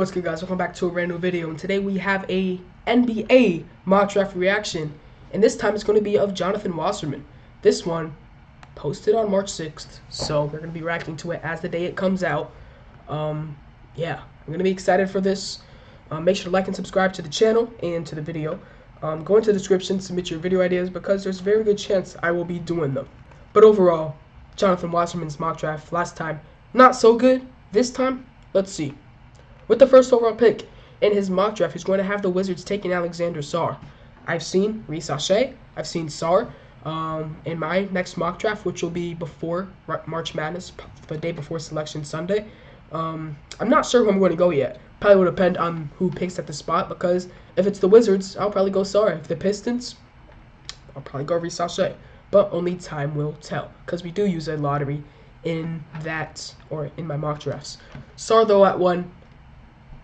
What's good, guys? Welcome back to a brand new video, and today we have a NBA mock draft reaction, and this time it's going to be of Jonathan Wasserman. This one posted on March 6th, so we're going to be reacting to it as the day it comes out. Yeah, I'm going to be excited for this. Make sure to like and subscribe to the channel and to the video. Go into the description, submit your video ideas, because there's a very good chance I will be doing them. But overall, Jonathan Wasserman's mock draft last time, not so good. This time, let's see. With the first overall pick in his mock draft, he's going to have the Wizards taking Alexander Sarr. I've seen Wasserman. I've seen Sarr in my next mock draft, which will be before March Madness, the day before Selection Sunday. I'm not sure who I'm going to go yet. Probably will depend on who picks at the spot, because if it's the Wizards, I'll probably go Sarr. If the Pistons, I'll probably go Wasserman. But only time will tell, because we do use a lottery in that, or in my mock drafts. Sarr, though, at 1.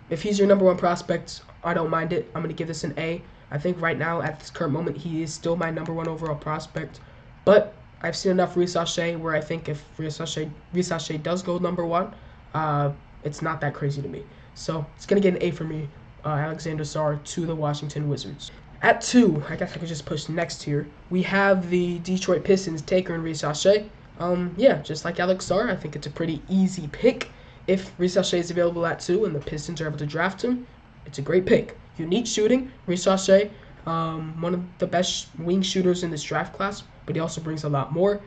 If he's your number 1 prospect, I don't mind it. I'm going to give this an A. I think right now, at this current moment, he is still my number 1 overall prospect. But I've seen enough Wasserman where I think if Wasserman does go number 1, it's not that crazy to me. So it's going to get an A for me, Alexander Sarr to the Washington Wizards. At 2, I guess I could just push next here. We have the Detroit Pistons taker in Wasserman. Yeah, just like Alex Sarr, I think it's a pretty easy pick. If Wasserman is available at 2 and the Pistons are able to draft him, it's a great pick. Unique shooting, Wasserman, one of the best wing shooters in this draft class, but he also brings a lot more.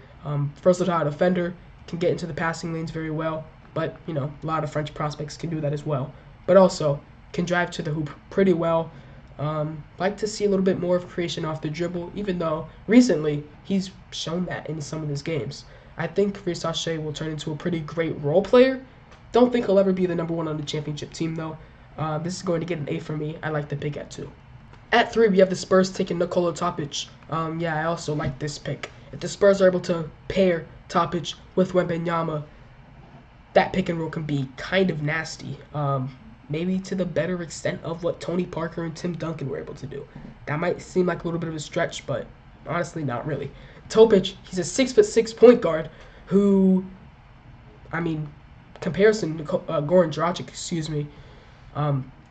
Versatile defender, can get into the passing lanes very well, but, you know, a lot of French prospects can do that as well. But also, can drive to the hoop pretty well. Like to see a little bit more of creation off the dribble, even though recently he's shown that in some of his games. I think Wasserman will turn into a pretty great role player. Don't think he'll ever be the number 1 on the championship team, though. This is going to get an A for me. I like the pick at 2. At 3, we have the Spurs taking Nikola Topic. Yeah, I also like this pick. If the Spurs are able to pair Topic with Wembanyama, that pick and roll can be kind of nasty. Maybe to the better extent of what Tony Parker and Tim Duncan were able to do. That might seem like a little bit of a stretch, but honestly, not really. Topic, he's a 6'6" point guard who, I mean, comparison to Goran Dragic, excuse me,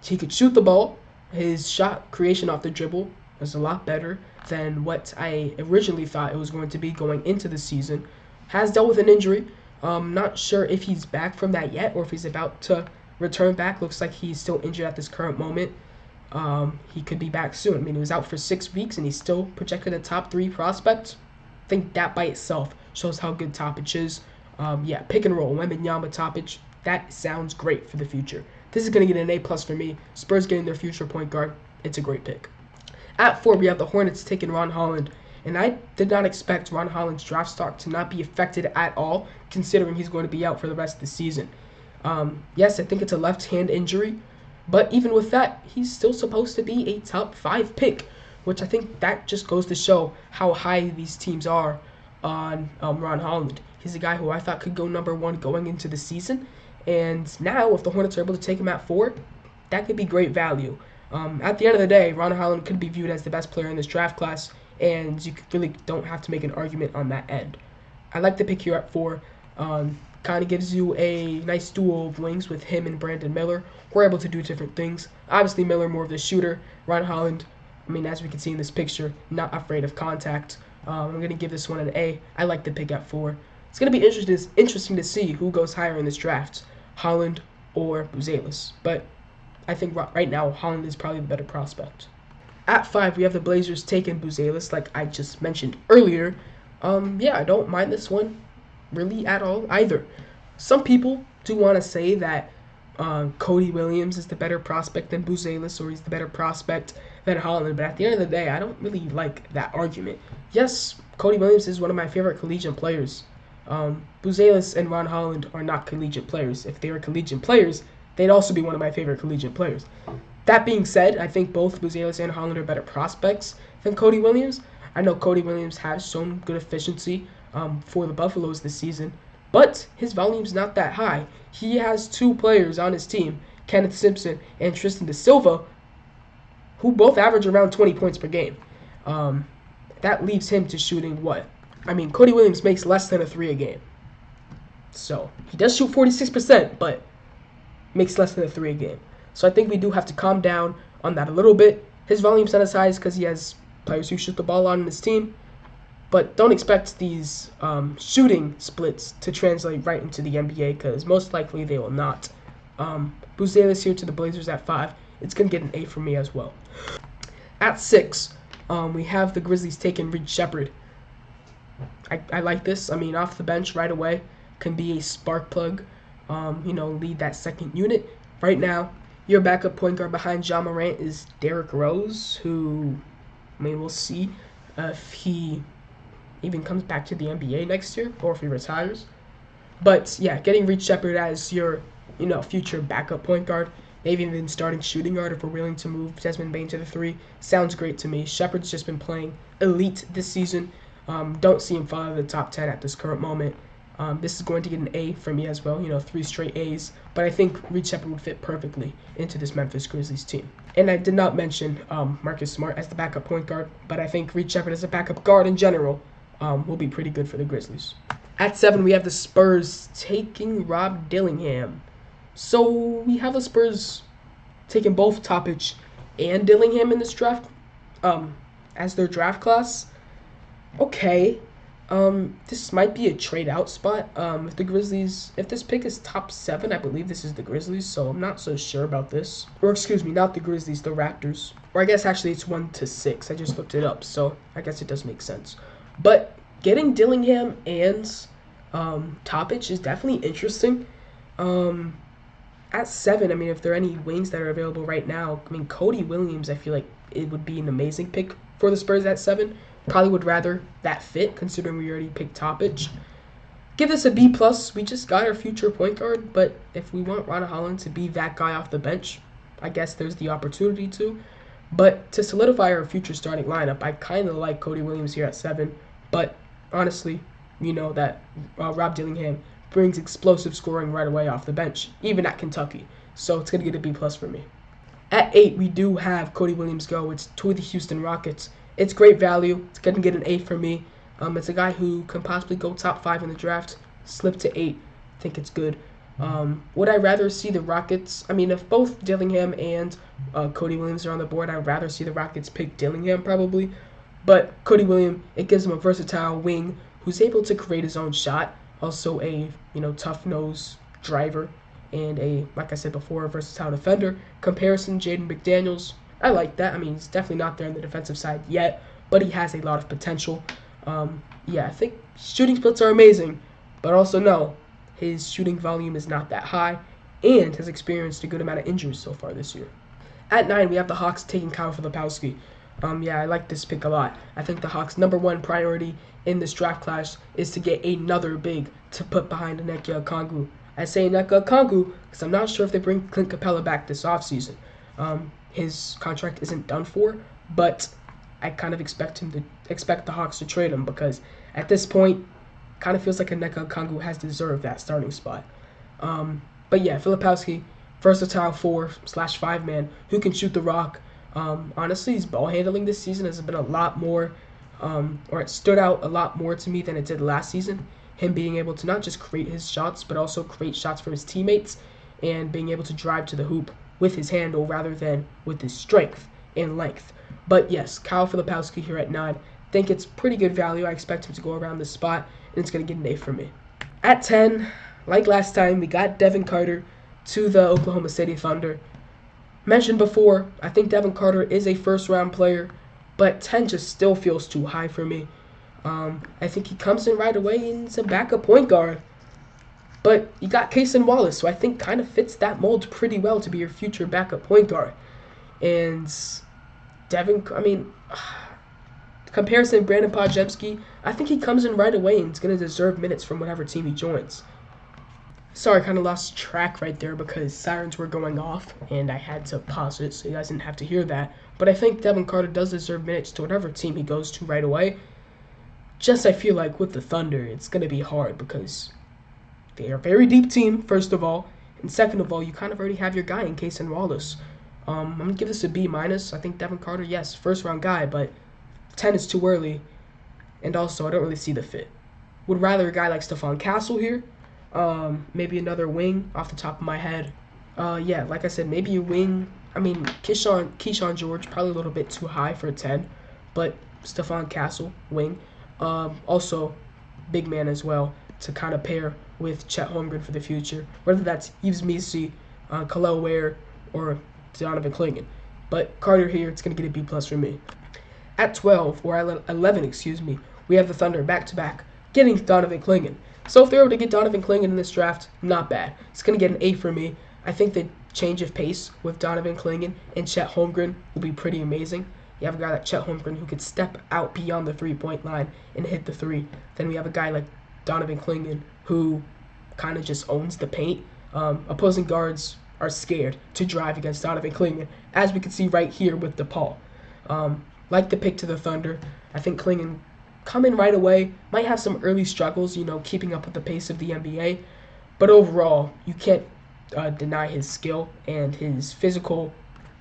he could shoot the ball. His shot creation off the dribble was a lot better than what I originally thought it was going to be going into the season. Has dealt with an injury. Not sure if he's back from that yet or if he's about to return back. Looks like he's still injured at this current moment. He could be back soon. I mean, he was out for 6 weeks and he's still projected a top 3 prospect. I think that by itself shows how good Topic is. Yeah, pick and roll, Wembanyama, Topic, that sounds great for the future. This is going to get an A+ for me. Spurs getting their future point guard. It's a great pick. At 4, we have the Hornets taking Ron Holland. And I did not expect Ron Holland's draft stock to not be affected at all, considering he's going to be out for the rest of the season. Yes, I think it's a left-hand injury, but even with that, he's still supposed to be a top 5 pick, which I think that just goes to show how high these teams are on Ron Holland. He's a guy who I thought could go number 1 going into the season, and now if the Hornets are able to take him at 4, that could be great value. At the end of the day, Ron Holland could be viewed as the best player in this draft class, and you really don't have to make an argument on that end. I like the pick here at 4. Kind of gives you a nice duo of wings with him and Brandon Miller. We're able to do different things. Obviously, Miller more of the shooter. Ron Holland, I mean, as we can see in this picture, not afraid of contact. I'm going to give this one an A. I like the pick at 4. It's going to be interesting to see who goes higher in this draft, Holland or Buzelis. But I think right now, Holland is probably the better prospect. At 5, we have the Blazers taking Buzelis, like I just mentioned earlier. Yeah, I don't mind this one really at all either. Some people do want to say that Cody Williams is the better prospect than Buzelis, or he's the better prospect than Holland, but at the end of the day, I don't really like that argument. Yes, Cody Williams is one of my favorite collegiate players. Buzelis and Ron Holland are not collegiate players. If they were collegiate players, they'd also be one of my favorite collegiate players. That being said, I think both Buzelis and Holland are better prospects than Cody Williams. I know Cody Williams has shown good efficiency for the Buffaloes this season, but his volume's not that high. He has 2 players on his team, Kenneth Simpson and Tristan Da Silva, who both average around 20 points per game. That leaves him to shooting what? I mean, Cody Williams makes less than a 3 a game. So, he does shoot 46%, but makes less than a 3 a game. So I think we do have to calm down on that a little bit. His volume's not as high because he has players who shoot the ball on his team. But don't expect these shooting splits to translate right into the NBA because most likely they will not. Buzelis here to the Blazers at 5. It's going to get an A for me as well. At 6, we have the Grizzlies taking Reed Sheppard. I like this. I mean, off the bench right away, can be a spark plug, lead that second unit. Right now, your backup point guard behind Ja Morant is Derrick Rose, who, we'll see if he even comes back to the NBA next year or if he retires. But, yeah, getting Reed Sheppard as your, future backup point guard, maybe even starting shooting guard if we're willing to move Desmond Bane to the 3, sounds great to me. Sheppard's just been playing elite this season. Don't see him fall out of the top 10 at this current moment. This is going to get an A for me as well, 3 straight A's. But I think Reed Sheppard would fit perfectly into this Memphis Grizzlies team. And I did not mention Marcus Smart as the backup point guard, but I think Reed Sheppard as a backup guard in general will be pretty good for the Grizzlies. At 7, we have the Spurs taking Rob Dillingham. So we have the Spurs taking both Topic and Dillingham in this draft as their draft class. Okay. This might be a trade out spot. If the Grizzlies, if this pick is top 7, I believe this is the Grizzlies, so I'm not so sure about this. Or excuse me, not the Grizzlies, the Raptors. Or I guess actually it's 1 to 6. I just looked it up, so I guess it does make sense. But getting Dillingham and Topic is definitely interesting. At 7, if there are any wings that are available right now, Cody Williams, I feel like it would be an amazing pick for the Spurs at 7. Probably would rather that fit, considering we already picked Topic. Give this a B+. We just got our future point guard, but if we want Ron Holland to be that guy off the bench, I guess there's the opportunity to. But to solidify our future starting lineup, I kind of like Cody Williams here at 7. But honestly, that Rob Dillingham brings explosive scoring right away off the bench, even at Kentucky. So it's going to get a B+ for me. At 8, we do have Cody Williams go. It's to the Houston Rockets. It's great value. It's going to get an A for me. It's a guy who can possibly go top 5 in the draft, slip to 8. I think it's good. Would I rather see the Rockets? If both Dillingham and Cody Williams are on the board, I'd rather see the Rockets pick Dillingham probably. But Cody Williams, it gives him a versatile wing who's able to create his own shot. Also a tough nose driver and a, like I said before, a versatile defender. Comparison, Jaden McDaniels. I like that. He's definitely not there on the defensive side yet, but he has a lot of potential. I think shooting splits are amazing, but also no, his shooting volume is not that high and has experienced a good amount of injuries so far this year. At 9, we have the Hawks taking Kyle Filipowski. I like this pick a lot. I think the Hawks' #1 priority in this draft class is to get another big to put behind Onyeka Okongwu. I say Onyeka Okongwu because I'm not sure if they bring Clint Capella back this offseason. His contract isn't done for, but I kind of expect the Hawks to trade him because at this point, kind of feels like Onyeka Okongwu has deserved that starting spot. But yeah, Filipowski, versatile 4/5 man who can shoot the rock. Honestly, his ball handling this season has been a lot more, or it stood out a lot more to me than it did last season. Him being able to not just create his shots, but also create shots for his teammates and being able to drive to the hoop with his handle rather than with his strength and length. But yes, Kyle Filipowski here at 9. Think it's pretty good value. I expect him to go around this spot, and it's going to get an A for me. At 10, like last time, we got Devin Carter to the Oklahoma City Thunder. Mentioned before, I think Devin Carter is a first-round player, but 10 just still feels too high for me. I think he comes in right away and is a backup point guard. But you got Cason Wallace, who I think kind of fits that mold pretty well to be your future backup point guard. And Devin, comparison, Brandon Podziemski, I think he comes in right away and is going to deserve minutes from whatever team he joins. Sorry, I kind of lost track right there because sirens were going off and I had to pause it so you guys didn't have to hear that. But I think Devin Carter does deserve minutes to whatever team he goes to right away. Just I feel like with the Thunder, it's going to be hard because they are a very deep team, first of all. And second of all, you kind of already have your guy in Cason Wallace. I'm going to give this a B-. I think Devin Carter, yes, first-round guy, but 10 is too early. And also, I don't really see the fit. Would rather a guy like Stephon Castle here. Maybe another wing off the top of my head. Yeah, like I said, maybe a wing. I mean, Keyshawn George, probably a little bit too high for a 10, but Stephon Castle, wing. Also, big man as well to kind of pair with Chet Holmgren for the future, whether that's Yves Missi, Khalil Ware, or Donovan Clingan. But Carter here, it's going to get a B plus for me. At 12, or at 11, excuse me, we have the Thunder back-to-back, getting Donovan Clingan. So if they're able to get Donovan Clingan in this draft, not bad. It's going to get an A for me. I think the change of pace with Donovan Clingan and Chet Holmgren will be pretty amazing. You have a guy like Chet Holmgren who could step out beyond the three-point line and hit the three. Then we have a guy like Donovan Clingan who kind of just owns the paint. Opposing guards are scared to drive against Donovan Clingan, as we can see right here with DePaul. Like the pick to the Thunder. I think Clingan coming right away. Might have some early struggles, keeping up with the pace of the NBA. But overall, you can't deny his skill and his physical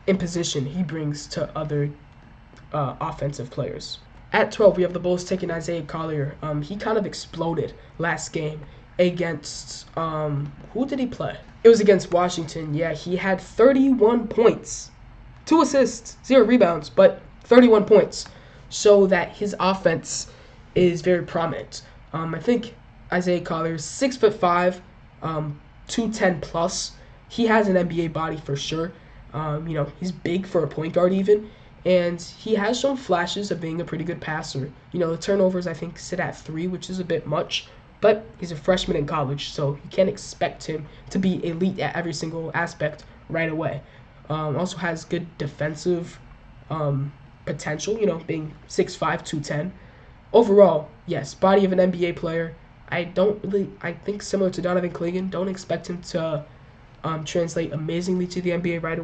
imposition he brings to other offensive players. At 12, we have the Bulls taking Isaiah Collier. He kind of exploded last game against, who did he play? It was against Washington. Yeah, he had 31 points, 2 assists, 0 rebounds, but 31 points. So that his offense is very prominent. I think Isaiah Collier is 6'5", 210 plus. He has an NBA body for sure. He's big for a point guard even. And he has shown flashes of being a pretty good passer. The turnovers, I think, sit at 3, which is a bit much. But he's a freshman in college, so you can't expect him to be elite at every single aspect right away. Also has good defensive potential, being 6'5", 210. Overall, yes, body of an NBA player. I think similar to Donovan Clingan, don't expect him to translate amazingly to the NBA right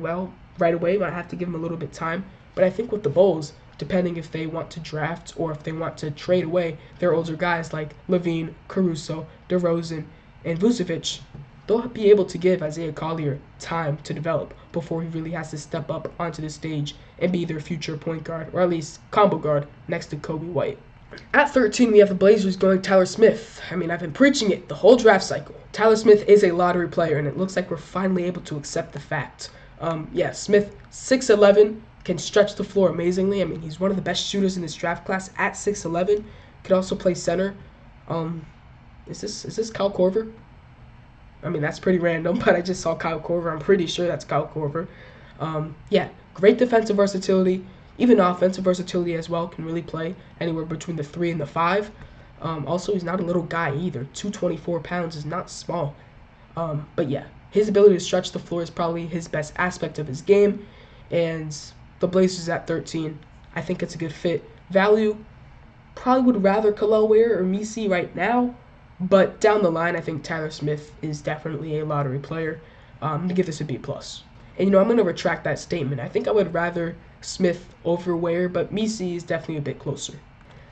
away. Might have to give him a little bit of time. But I think with the Bulls, depending if they want to draft or if they want to trade away their older guys like Levine, Caruso, DeRozan, and Vucevic, they'll be able to give Isaiah Collier time to develop before he really has to step up onto the stage and be their future point guard, or at least combo guard, next to Kobe White. At 13, we have the Blazers going Tyler Smith. I've been preaching it the whole draft cycle. Tyler Smith is a lottery player, and it looks like we're finally able to accept the fact. Smith, 6'11", can stretch the floor amazingly. He's one of the best shooters in this draft class at 6'11". Could also play center. Is this Kyle Korver? That's pretty random, but I just saw Kyle Korver. I'm pretty sure that's Kyle Korver. Great defensive versatility, even offensive versatility as well. Can really play anywhere between the 3 and the 5. Also, he's not a little guy either. 224 pounds is not small. His ability to stretch the floor is probably his best aspect of his game. And the Blazers at 13, I think it's a good fit. Value, probably would rather Khalil Ware or Missi right now. But down the line, I think Tyler Smith is definitely a lottery player. I'm going to give this a B+. And, I'm going to retract that statement. I think I would rather Smith over Ware, but Missi is definitely a bit closer.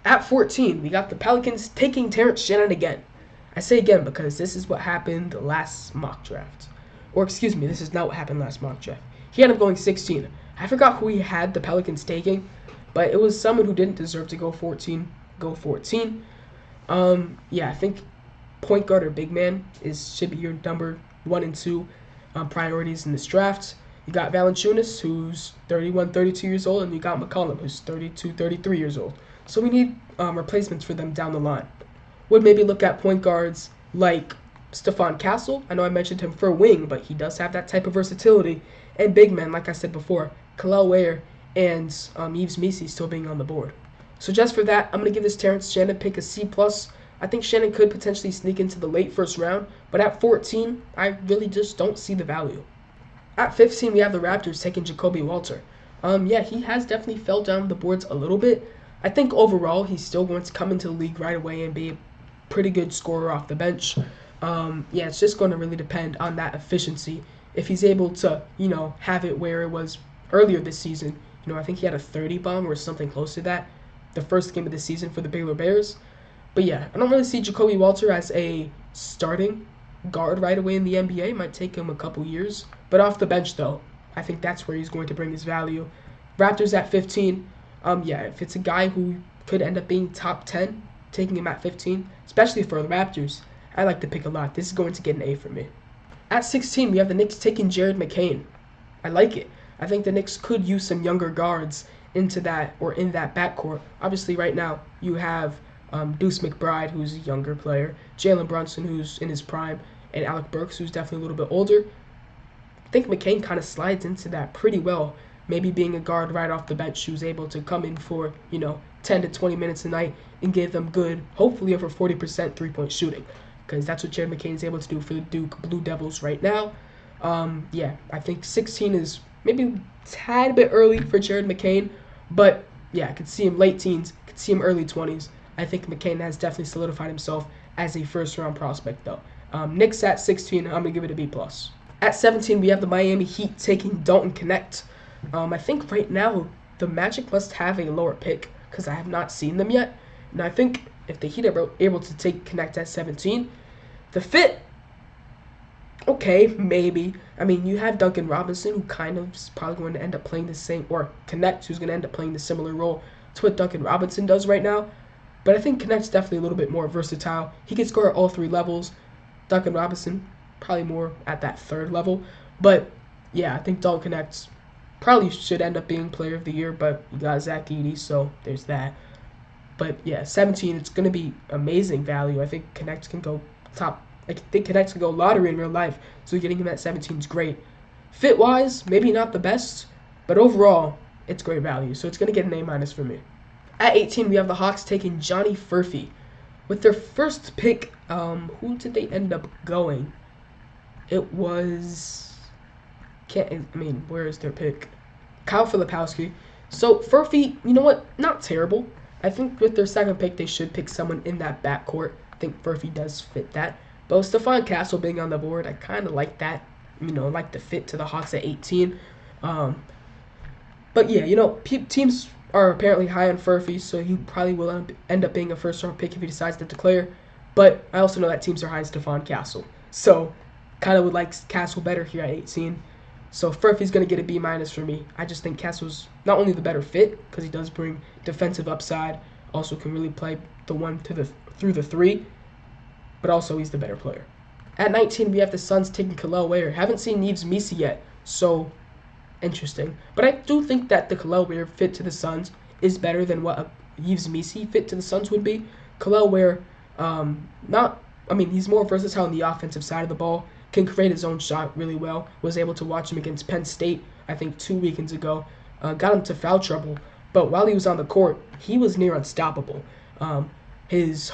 At 14, we got the Pelicans taking Terrence Shannon again. I say again because this is what happened last mock draft. Or, excuse me, this is not what happened last mock draft. He ended up going 16. I forgot who he had the Pelicans taking, but it was someone who didn't deserve to go 14. I think point guard or big man should be your number 1 and 2 priorities in this draft. You got Valanciunas, who's 31, 32 years old, and you got McCollum, who's 32, 33 years old. So we need replacements for them down the line. Would maybe look at point guards like Stephon Castle. I know I mentioned him for a wing, but he does have that type of versatility. And big men, like I said before, Khalil Ware and Yves Missi still being on the board. So just for that, I'm going to give this Terrence Shannon pick a C+. I think Shannon could potentially sneak into the late first round, but at 14, I really just don't see the value. At 15, we have the Raptors taking Jacoby Walter. He has definitely fell down the boards a little bit. I think overall, he's still going to come into the league right away and be a pretty good scorer off the bench. It's just going to really depend on that efficiency. If he's able to, have it where it was earlier this season, I think he had a 30 bomb or something close to that, the first game of the season for the Baylor Bears. But I don't really see Jacoby Walter as a starting guard right away in the NBA. It might take him a couple years. But off the bench, though, I think that's where he's going to bring his value. Raptors at 15. If it's a guy who could end up being top 10, taking him at 15, especially for the Raptors, I like the pick a lot. This is going to get an A for me. At 16, we have the Knicks taking Jared McCain. I like it. I think the Knicks could use some younger guards into that or in that backcourt. Obviously, right now you have Deuce McBride, who's a younger player, Jalen Brunson, who's in his prime, and Alec Burks, who's definitely a little bit older. I think McCain kind of slides into that pretty well. Maybe being a guard right off the bench who's able to come in for 10 to 20 minutes a night and give them good, hopefully over 40% three-point shooting, because that's what Jared McCain is able to do for the Duke Blue Devils right now. Yeah, I think 16 is maybe a tad bit early for Jared McCain, but yeah, I could see him late teens, could see him early 20s. I think McCain has definitely solidified himself as a first-round prospect, though. Knicks at 16, I'm going to give it a B+. At 17, we have the Miami Heat taking Dalton Knecht. I think right now the Magic must have a lower pick because I have not seen them yet. And I think if the Heat are able to take Knecht at 17, the fit, okay, maybe. I mean, you have Duncan Robinson, who kind of is probably going to end up playing the same, or Knecht, who's going to end up playing the similar role to what Duncan Robinson does right now. But I think Knecht's definitely a little bit more versatile. He can score at all three levels. Duncan Robinson, probably more at that third level. But yeah, I think Dalton Knecht probably should end up being Player of the Year, but you got Zach Edey, so there's that. But yeah, 17, it's going to be amazing value. I think Knecht can go top. I think Knecht can go lottery in real life, so getting him at 17 is great. Fit-wise, maybe not the best, but overall, it's great value. So it's going to get an A- for me. At 18, we have the Hawks taking Johnny Furphy. With their first pick, who did they end up going? It was... where is their pick? Kyle Filipowski. So, Furphy, you know what? Not terrible. I think with their second pick, they should pick someone in that backcourt. I think Furphy does fit that. But with Stephon Castle being on the board, I kind of like that. Like the fit to the Hawks at 18. But yeah, teams are apparently high on Furphy, so he probably will end up being a first-round pick if he decides to declare. But I also know that teams are high on Stephon Castle. So, kind of would like Castle better here at 18. So Furphy's going to get a B- for me. I just think Castle's not only the better fit, because he does bring defensive upside, also can really play the one through the three, but also he's the better player. At 19, we have the Suns taking Kel'el Ware. Haven't seen Yves Missi yet, so interesting. But I do think that the Kel'el Ware fit to the Suns is better than what a Yves Missi fit to the Suns would be. Kel'el Ware, he's more versatile on the offensive side of the ball, can create his own shot really well. Was able to watch him against Penn State, I think 2 weekends ago. Got him to foul trouble, but while he was on the court, he was near unstoppable. His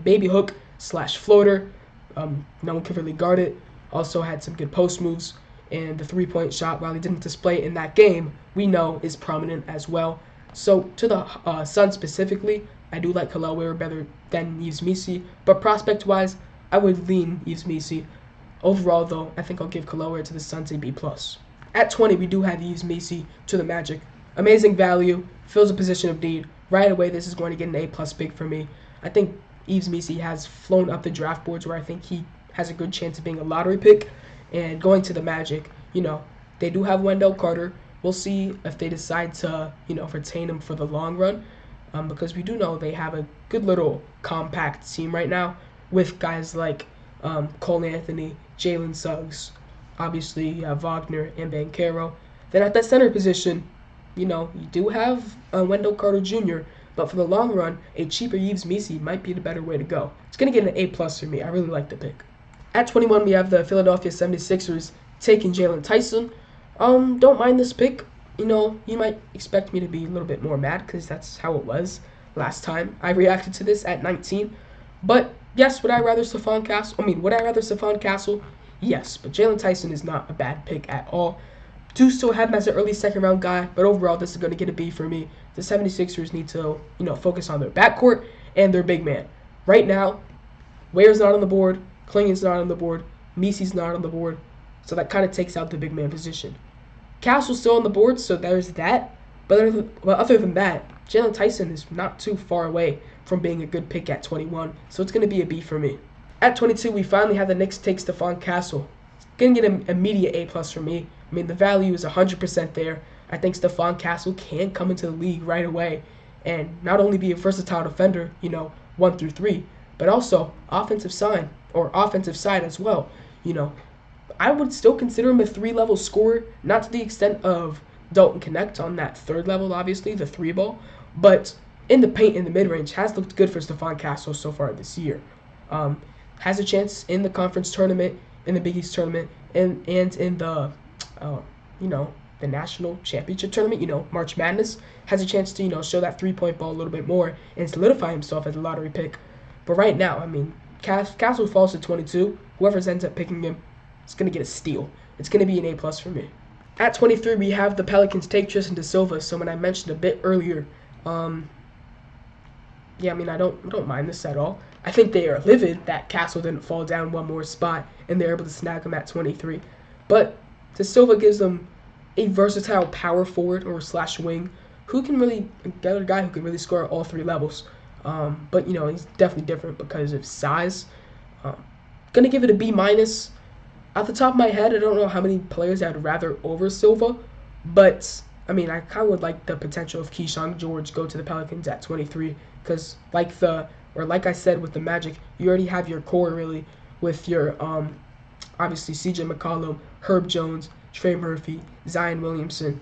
baby hook / floater, no one could really guard it. Also had some good post moves, and the three-point shot, while he didn't display it in that game, we know is prominent as well. So to the Suns specifically, I do like Kel'el Ware better than Yves Missi, but prospect-wise, I would lean Yves Missi. Overall, though, I think I'll give Kel'el Ware to the Suns a B+. At 20, we do have Yves Missi to the Magic. Amazing value, fills a position of need. Right away, this is going to get an A+ pick for me. I think Yves Missi has flown up the draft boards where I think he has a good chance of being a lottery pick. And going to the Magic, they do have Wendell Carter. We'll see if they decide to, retain him for the long run. Because we do know they have a good little compact team right now, with guys like Cole Anthony, Jalen Suggs, obviously Wagner and Banchero. Then at that center position, you do have Wendell Carter Jr., but for the long run, a cheaper Yves Missi might be the better way to go. It's going to get an A+ for me. I really like the pick. At 21, we have the Philadelphia 76ers taking Jalen Tyson. Don't mind this pick. You might expect me to be a little bit more mad because that's how it was last time I reacted to this at 19. But yes, would I rather Stephon Castle? Yes, but Jalen Tyson is not a bad pick at all. Do still have him as an early second-round guy, but overall, this is going to get a B for me. The 76ers need to, focus on their backcourt and their big man. Right now, Ware's not on the board, Klingen's not on the board, Missi's not on the board, so that kind of takes out the big man position. Castle's still on the board, so there's that. But other than that, Jalen Tyson is not too far away from being a good pick at 21, so it's going to be a B for me. At 22, we finally have the Knicks take Stephon Castle. It's going to get an immediate A+ for me. The value is 100% there. I think Stephon Castle can come into the league right away and not only be a versatile defender, 1 through 3, but also offensive side as well. you know, I would still consider him a 3-level scorer, not to the extent of Dalton Connect on that 3rd level, obviously, the 3 ball, but in the paint in the mid-range has looked good for Stephon Castle so far this year. Has a chance in the conference tournament, in the Big East tournament, and in the, the national championship tournament, March Madness, has a chance to, show that 3-point ball a little bit more and solidify himself as a lottery pick. But right now, I mean, Castle falls to 22. Whoever ends up picking him, it's going to get a steal. It's going to be an A+ for me. At 23, we have the Pelicans take Tristan da Silva. Someone I mentioned a bit earlier. I don't mind this at all. I think they are livid that Castle didn't fall down one more spot and they're able to snag him at 23. But da Silva gives them a versatile power forward or / wing who can really, another guy who can really score at all 3 levels. But he's definitely different because of size. Gonna give it a B-. Off the top of my head, I don't know how many players I'd rather over Silva, but I mean, I kind of would like the potential of Keyshawn George go to the Pelicans at 23, because like I said with the Magic, you already have your core really with your obviously CJ McCollum, Herb Jones, Trey Murphy, Zion Williamson,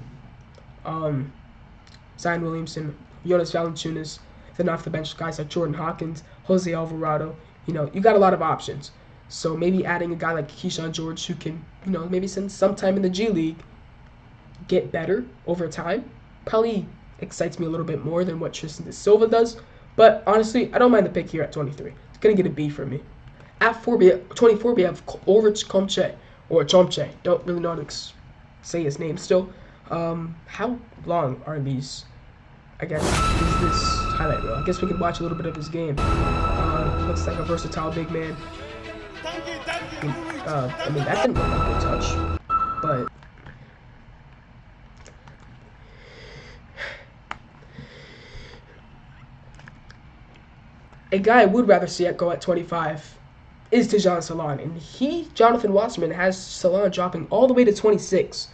Jonas Valanciunas. Then off the bench, guys like Jordan Hawkins, Jose Alvarado. You got a lot of options. So maybe adding a guy like Keyshawn George who can, maybe spend some time in the G League, get better over time, probably excites me a little bit more than what Tristan da Silva does. But honestly, I don't mind the pick here at 23. It's going to get a B for me. At 24, we have Ulrich Chomche, or Chomche. Don't really know how to say his name still. How long are these? I guess is this highlight reel. I guess we can watch a little bit of his game. Looks like a versatile big man. I mean, that didn't look like a good touch, but a guy I would rather see it go at 25 is Tejan Salon, and Jonathan Wasserman, has Salon dropping all the way to 26.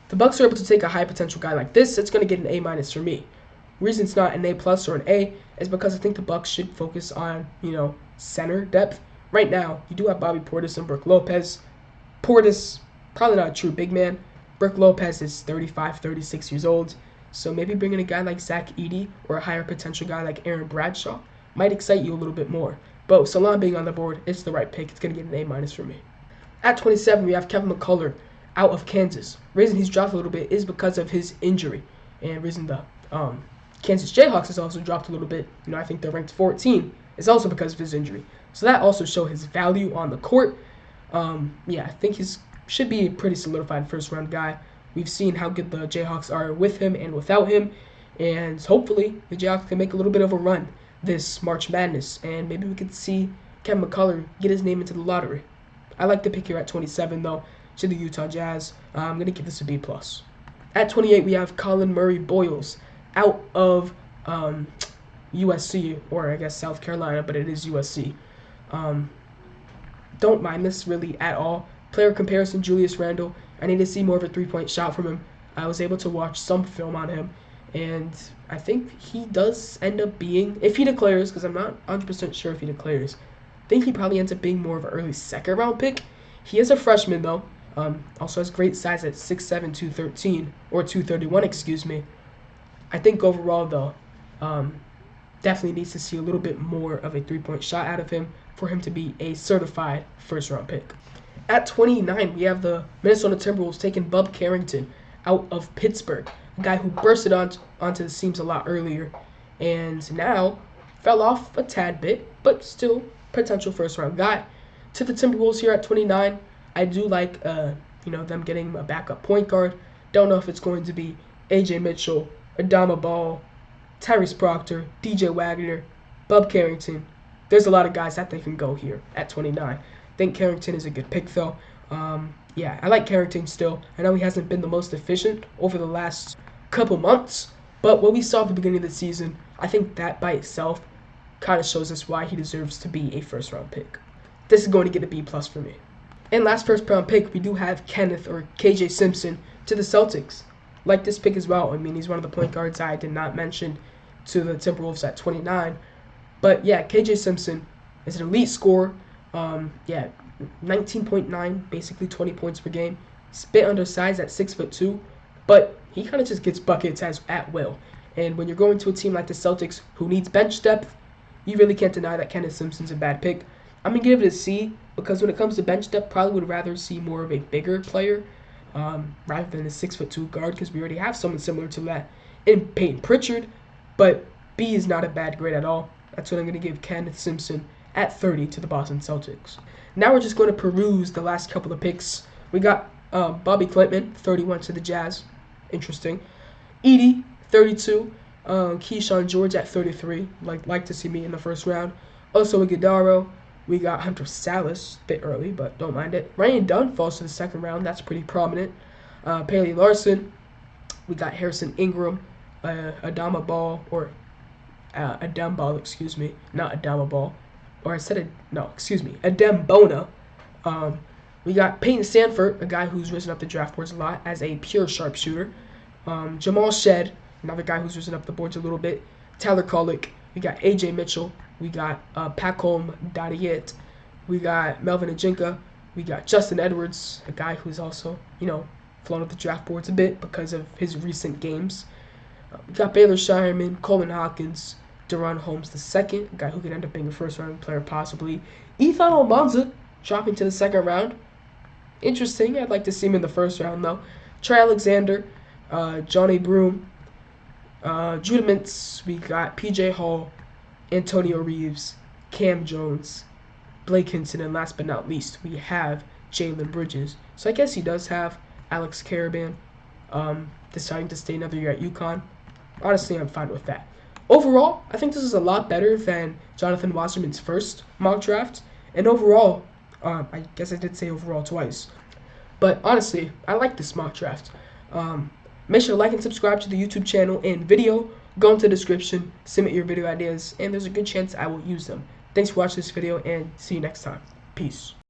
The Bucks are able to take a high potential guy like this. It's going to get an A- for me. Reason it's not an A+ or an A is because I think the Bucks should focus on, center depth. Right now, you do have Bobby Portis and Brook Lopez. Portis, probably not a true big man. Brook Lopez is 35, 36 years old. So maybe bringing a guy like Zach Edey or a higher potential guy like Aaron Bradshaw might excite you a little bit more. But Salon being on the board, it's the right pick. It's going to get an A- for me. At 27, we have Kevin McCullough out of Kansas. Reason he's dropped a little bit is because of his injury. And reason the Kansas Jayhawks has also dropped a little bit. I think they're ranked 14. It's also because of his injury. So that also shows his value on the court. I think he should be a pretty solidified first-round guy. We've seen how good the Jayhawks are with him and without him. And hopefully the Jayhawks can make a little bit of a run this March Madness. And maybe we could see Kevin McCullough get his name into the lottery. I like the pick here at 27, though, to the Utah Jazz. I'm going to give this a B+. At 28, we have Colin Murray Boyles out of USC, or I guess South Carolina, but it is USC. Don't mind this really at all. Player comparison, Julius Randle. I need to see more of a 3-point shot from him. I was able to watch some film on him, and I think he does end up being, if he declares, because I'm not 100% sure if he declares, I think he probably ends up being more of an early 2nd-round pick. He is a freshman, though. Also has great size at 6'7", 213, or 231, excuse me. I think overall, though, definitely needs to see a little bit more of a 3-point shot out of him for him to be a certified first-round pick. At 29, we have the Minnesota Timberwolves taking Bub Carrington out of Pittsburgh, a guy who bursted onto the seams a lot earlier and now fell off a tad bit, but still potential first-round guy. To the Timberwolves here at 29, I do like them getting a backup point guard. Don't know if it's going to be A.J. Mitchell, Adama Ball, Tyrese Proctor, DJ Wagner, Bub Carrington. There's a lot of guys that they can go here at 29. I think Carrington is a good pick, though. I like Carrington still. I know he hasn't been the most efficient over the last couple months, but what we saw at the beginning of the season, I think that by itself kind of shows us why he deserves to be a first-round pick. This is going to get a B+ for me. And last first-round pick, we do have Kenneth, or KJ Simpson, to the Celtics. Like this pick as well. I mean, he's one of the point guards I did not mention to the Timberwolves at 29. But yeah, KJ Simpson is an elite scorer. 19.9, basically 20 points per game. He's a bit undersized at 6'2", but he kind of just gets buckets at will. And when you're going to a team like the Celtics who needs bench depth, you really can't deny that Kenneth Simpson's a bad pick. I'm going to give it a C because when it comes to bench depth, probably would rather see more of a bigger player rather than a 6'2" guard because we already have someone similar to that in Peyton Pritchard. But B is not a bad grade at all. That's what I'm going to give Kenneth Simpson at 30 to the Boston Celtics. Now we're just going to peruse the last couple of picks. We got Bobby Klintman, 31 to the Jazz. Interesting. Edie, 32. Keyshawn George at 33. Like to see me in the first round. Also Iguodala. We got Hunter Salas, a bit early, but don't mind it. Ryan Dunn falls to the second round. That's pretty prominent. Paley Larson. We got Harrison Ingram. Adama Ball, or Adem Ball, excuse me. Not Adama Ball. Or I said Adem Bona. We got Peyton Sanford, a guy who's risen up the draft boards a lot as a pure sharpshooter. Jamal Shed, another guy who's risen up the boards a little bit. Tyler Kolek. We got AJ Mitchell. We got Pacom Dadiet. We got Melvin Ajinka. We got Justin Edwards, a guy who's also, flown up the draft boards a bit because of his recent games. We got Baylor Shireman, Coleman Hawkins, Deron Holmes II, a guy who could end up being a first-round player possibly. Ethan Almanza dropping to the second round. Interesting. I'd like to see him in the first round, though. Trey Alexander, Johnny Broom, Judah Mintz. We got P.J. Hall, Antonio Reeves, Cam Jones, Blake Hinson, and last but not least, we have Jalen Bridges. So I guess he does have Alex Caravan deciding to stay another year at UConn. Honestly, I'm fine with that. Overall, I think this is a lot better than Jonathan Wasserman's first mock draft. And overall, I guess I did say overall twice. But honestly, I like this mock draft. Make sure to like and subscribe to the YouTube channel and video. Go into the description, submit your video ideas, and there's a good chance I will use them. Thanks for watching this video, and see you next time. Peace.